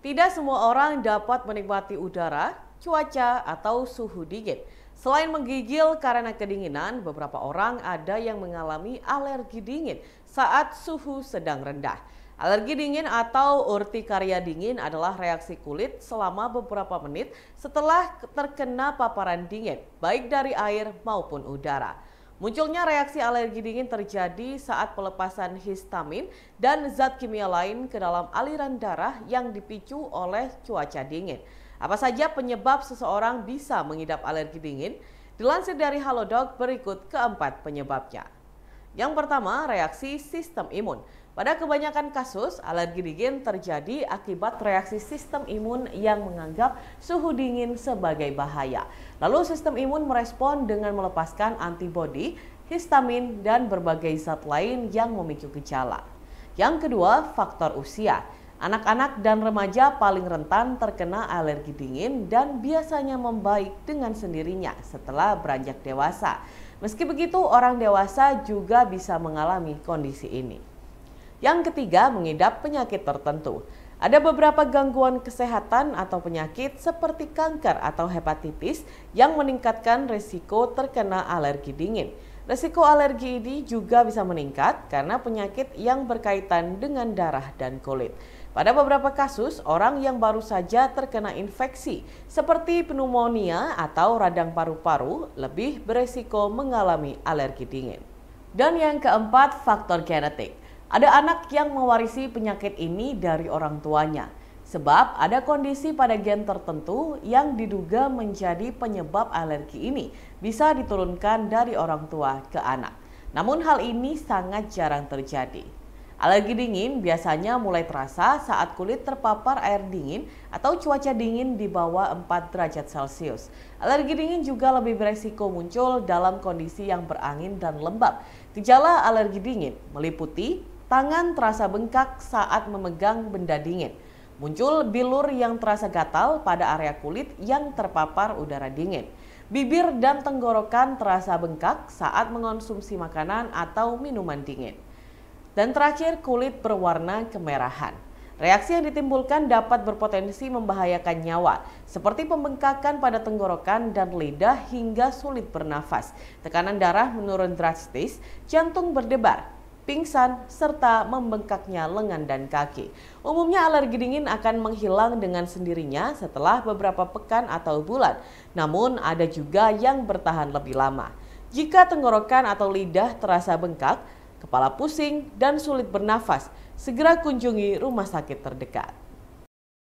Tidak semua orang dapat menikmati udara, cuaca, atau suhu dingin. Selain menggigil karena kedinginan, beberapa orang ada yang mengalami alergi dingin saat suhu sedang rendah. Alergi dingin atau urtikaria dingin adalah reaksi kulit selama beberapa menit setelah terkena paparan dingin, baik dari air maupun udara. Munculnya reaksi alergi dingin terjadi saat pelepasan histamin dan zat kimia lain ke dalam aliran darah yang dipicu oleh cuaca dingin. Apa saja penyebab seseorang bisa mengidap alergi dingin? Dilansir dari Halodoc, berikut keempat penyebabnya. Yang pertama, reaksi sistem imun. Pada kebanyakan kasus, alergi dingin terjadi akibat reaksi sistem imun yang menganggap suhu dingin sebagai bahaya. Lalu sistem imun merespon dengan melepaskan antibodi, histamin, dan berbagai zat lain yang memicu gejala. Yang kedua, faktor usia. Anak-anak dan remaja paling rentan terkena alergi dingin dan biasanya membaik dengan sendirinya setelah beranjak dewasa. Meski begitu, orang dewasa juga bisa mengalami kondisi ini. Yang ketiga, mengidap penyakit tertentu. Ada beberapa gangguan kesehatan atau penyakit seperti kanker atau hepatitis yang meningkatkan risiko terkena alergi dingin. Risiko alergi ini juga bisa meningkat karena penyakit yang berkaitan dengan darah dan kulit. Pada beberapa kasus, orang yang baru saja terkena infeksi seperti pneumonia atau radang paru-paru lebih beresiko mengalami alergi dingin. Dan yang keempat, faktor genetik. Ada anak yang mewarisi penyakit ini dari orang tuanya, sebab ada kondisi pada gen tertentu yang diduga menjadi penyebab alergi ini bisa diturunkan dari orang tua ke anak. Namun hal ini sangat jarang terjadi. Alergi dingin biasanya mulai terasa saat kulit terpapar air dingin atau cuaca dingin di bawah 4 derajat Celcius. Alergi dingin juga lebih beresiko muncul dalam kondisi yang berangin dan lembab. Gejala alergi dingin meliputi tangan terasa bengkak saat memegang benda dingin. Muncul bilur yang terasa gatal pada area kulit yang terpapar udara dingin. Bibir dan tenggorokan terasa bengkak saat mengonsumsi makanan atau minuman dingin. Dan terakhir, kulit berwarna kemerahan. Reaksi yang ditimbulkan dapat berpotensi membahayakan nyawa, seperti pembengkakan pada tenggorokan dan lidah hingga sulit bernafas. Tekanan darah menurun drastis, jantung berdebar, pingsan, serta membengkaknya lengan dan kaki. Umumnya alergi dingin akan menghilang dengan sendirinya setelah beberapa pekan atau bulan. Namun ada juga yang bertahan lebih lama. Jika tenggorokan atau lidah terasa bengkak, kepala pusing, dan sulit bernafas, segera kunjungi rumah sakit terdekat.